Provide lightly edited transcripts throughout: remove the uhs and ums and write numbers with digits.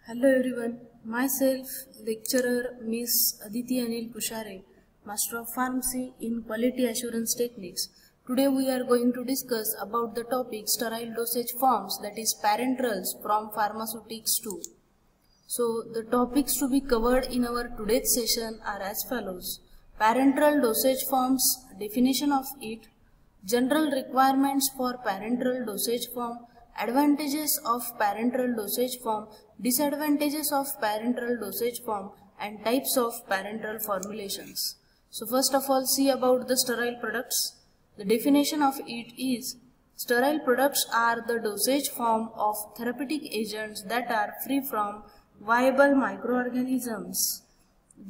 Hello everyone, myself lecturer Miss Aditi Anil Pushare, Master of Pharmacy in Quality Assurance Techniques. Today we are going to discuss about the topic sterile dosage forms, that is parenterals from pharmaceutics 2. So the topics to be covered in our today's session are as follows: parenteral dosage forms, definition of it, general requirements for parenteral dosage form, advantages of parenteral dosage form, disadvantages of parenteral dosage form, and types of parenteral formulations. So first of all, see about the sterile products. The definition of it is: sterile products are the dosage form of therapeutic agents that are free from viable microorganisms.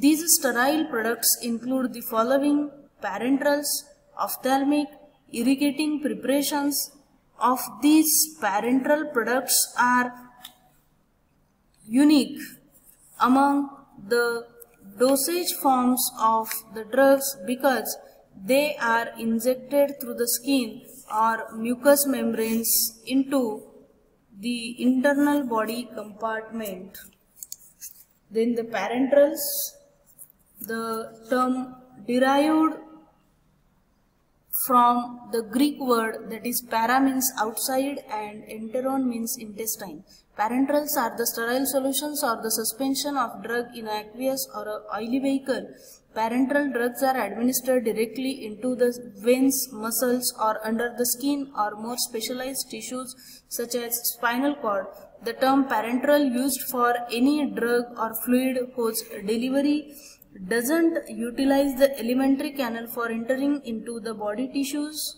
These sterile products include the following: parenterals, ophthalmic, irrigating preparations. Of these, parenteral products are unique among the dosage forms of the drugs because they are injected through the skin or mucous membranes into the internal body compartment. Then the parenterals, the term derived from the Greek word, that is para means outside and enteron means intestine. Parenterals are the sterile solutions or the suspension of drug in an aqueous or a oily vehicle. Parenteral drugs are administered directly into the veins, muscles, or under the skin or more specialized tissues such as spinal cord. The term parenteral used for any drug or fluid whose delivery doesn't utilize the alimentary canal for entering into the body tissues.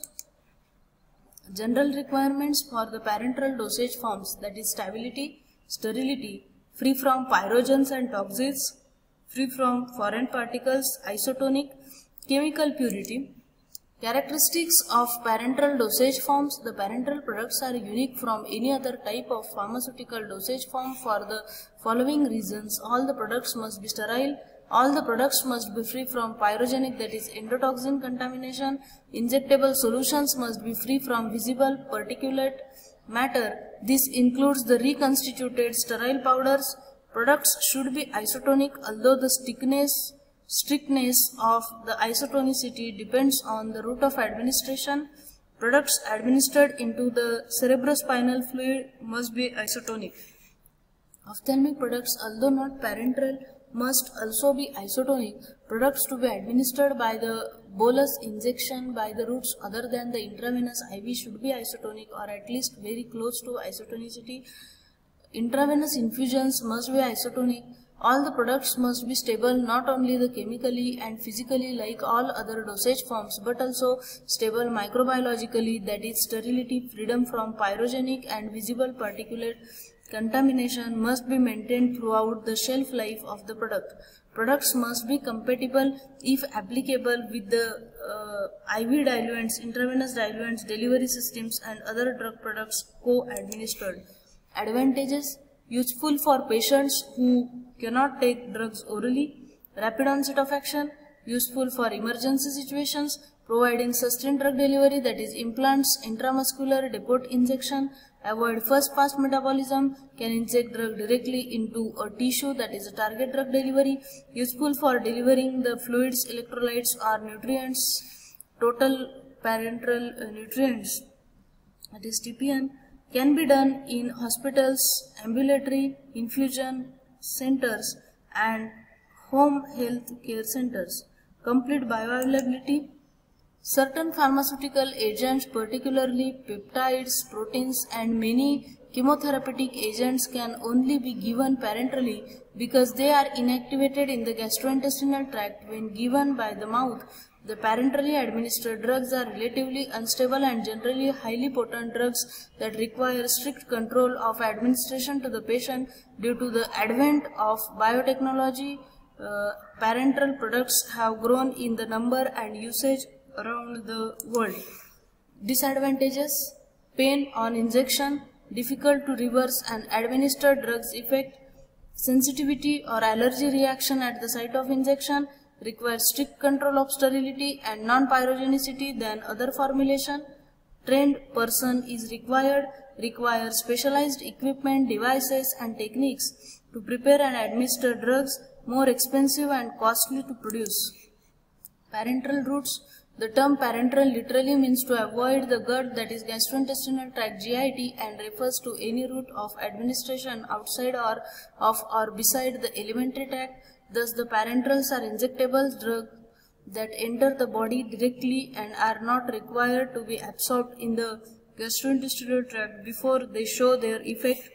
General requirements for the parenteral dosage forms, that is stability, sterility, free from pyrogens and toxins, free from foreign particles, isotonic, chemical purity. Characteristics of parenteral dosage forms: the parenteral products are unique from any other type of pharmaceutical dosage form for the following reasons: all the products must be sterile, all the products must be free from pyrogenic, that is endotoxin contamination, injectable solutions must be free from visible particulate matter. This includes the reconstituted sterile powders. Products should be isotonic, although the strictness of the isotonicity depends on the route of administration. Products administered into the cerebrospinal fluid must be isotonic. Ophthalmic products, although not parenteral, must also be isotonic. Products to be administered by the bolus injection by the routes other than the intravenous IV should be isotonic or at least very close to isotonicity. Intravenous infusions must be isotonic. All the products must be stable, not only the chemically and physically like all other dosage forms, but also stable microbiologically, that is sterility, freedom from pyrogenic and visible particulate contamination must be maintained throughout the shelf life of the product. Products must be compatible, if applicable, with the IV diluents, intravenous diluents, delivery systems, and other drug products co-administered. Advantages: useful for patients who cannot take drugs orally, rapid onset of action, useful for emergency situations, providing sustained drug delivery, that is implants, intramuscular depot injection, avoid first pass metabolism, can inject drug directly into a tissue, that is a target drug delivery, useful for delivering the fluids, electrolytes or nutrients, total parenteral nutrients, that is TPN, can be done in hospitals, ambulatory infusion centers and home health care centers. Complete bioavailability: certain pharmaceutical agents, particularly peptides, proteins and many chemotherapeutic agents, can only be given parenterally because they are inactivated in the gastrointestinal tract when given by the mouth. The parenterally administered drugs are relatively unstable and generally highly potent drugs that require strict control of administration to the patient. Due to the advent of biotechnology, parenteral products have grown in the number and usage around the world. Disadvantages: pain on injection, difficult to reverse and administer drugs effect, sensitivity or allergy reaction at the site of injection, requires strict control of sterility and non-pyrogenicity than other formulation. Trained person is required, require specialized equipment, devices and techniques. to prepare and administer drugs, more expensive and costly to produce. Parenteral routes. The term parenteral literally means to avoid the gut, that is gastrointestinal tract, GIT, and refers to any route of administration outside or of or beside the alimentary tract. Thus, the parenterals are injectable drugs that enter the body directly and are not required to be absorbed in the gastrointestinal tract before they show their effect.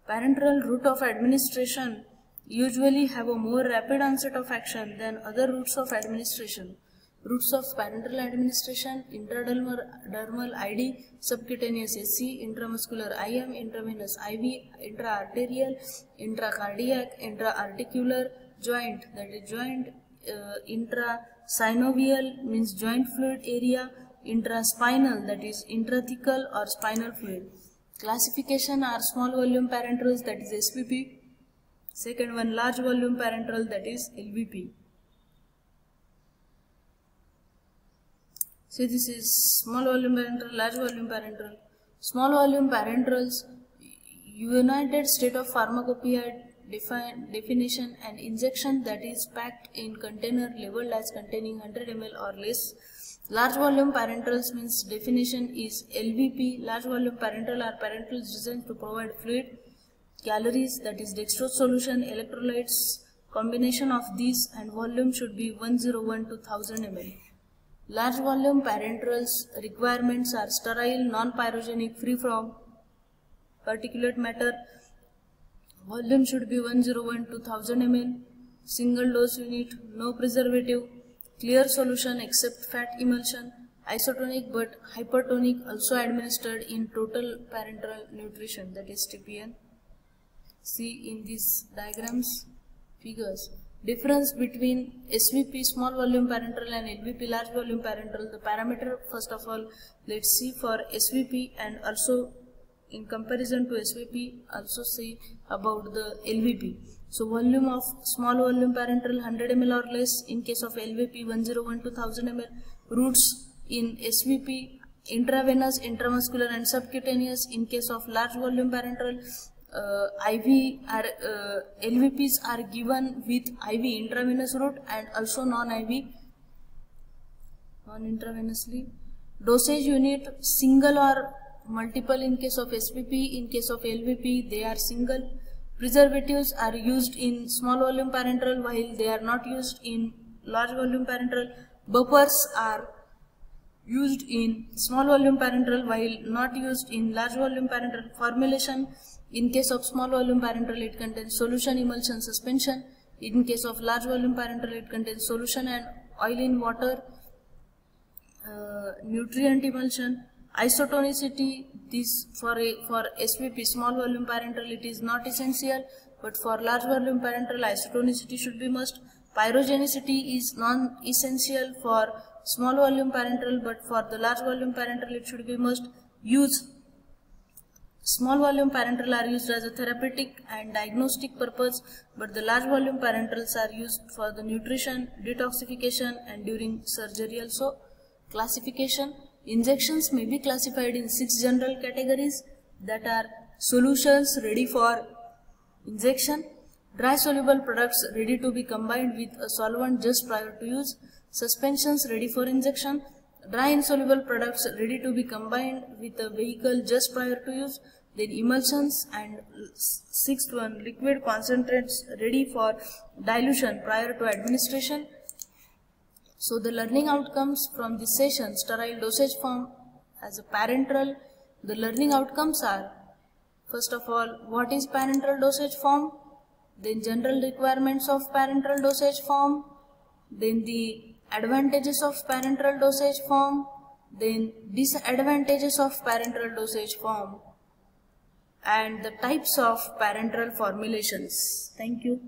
Parenteral route of administration usually have a more rapid onset of action than other routes of administration. Routes of parenteral administration: intradermal ID, subcutaneous SC, intramuscular IM, intravenous IV, intraarterial, intracardiac, intraarticular, joint, that is joint, intrasynovial means joint fluid area, intraspinal, that is intrathecal or spinal fluid. Classification are small volume parenterals, that is SVP. Second one, large volume parenteral, that is LVP. So this is small volume parenteral, large volume parenteral. Small volume parenterals, United States of Pharmacopoeia definition: an injection that is packed in container labeled as containing 100 ml or less. Large volume parenterals means definition is LVP. Large volume parenteral are parenterals designed to provide fluid, calories, that is dextrose solution, electrolytes. Combination of these and volume should be 101 to 1000 ml. Large volume parenterals requirements are sterile, non-pyrogenic, free from particulate matter. Volume should be 101 to 1000 ml. Single dose unit, no preservative. Clear solution except fat emulsion. Isotonic but hypertonic, also administered in total parenteral nutrition, that is TPN. See in these diagrams, figures. Difference between SVP small volume parenteral and LVP large volume parenteral. The parameter, first of all, let's see for SVP, and also in comparison to SVP, also see about the LVP. So volume of small volume parenteral 100 ml or less. In case of LVP 101 to 1000 ml. Routes in SVP intravenous, intramuscular and subcutaneous. In case of large volume parenteral, LVPs are given with IV intravenous route and also non-IV, non-intravenously. Dosage unit single or multiple in case of SVP. In case of LVP, they are single. Preservatives are used in small volume parenteral while they are not used in large volume parenteral. Buffers are used in small volume parenteral while not used in large volume parenteral. Formulation: in case of small volume parenteral, it contains solution, emulsion, suspension. In case of large volume parenteral, it contains solution and oil in water, nutrient emulsion. Isotonicity, this for SVP small volume parenteral it is not essential, but for large volume parenteral isotonicity should be must. Pyrogenicity is non-essential for small volume parenteral, but for the large volume parenteral it should be must. Use: small volume parenteral are used as a therapeutic and diagnostic purpose, but the large volume parenterals are used for the nutrition, detoxification and during surgery also. Classification: injections may be classified in 6 general categories, that are solutions ready for injection, dry soluble products ready to be combined with a solvent just prior to use, suspensions ready for injection, dry insoluble products ready to be combined with a vehicle just prior to use, then emulsions, and sixth one, liquid concentrates ready for dilution prior to administration. So the learning outcomes from this session: sterile dosage form as a parenteral. The learning outcomes are, first of all, what is parenteral dosage form, then general requirements of parenteral dosage form, then the advantages of parenteral dosage form, then disadvantages of parenteral dosage form, and the types of parenteral formulations. Thank you.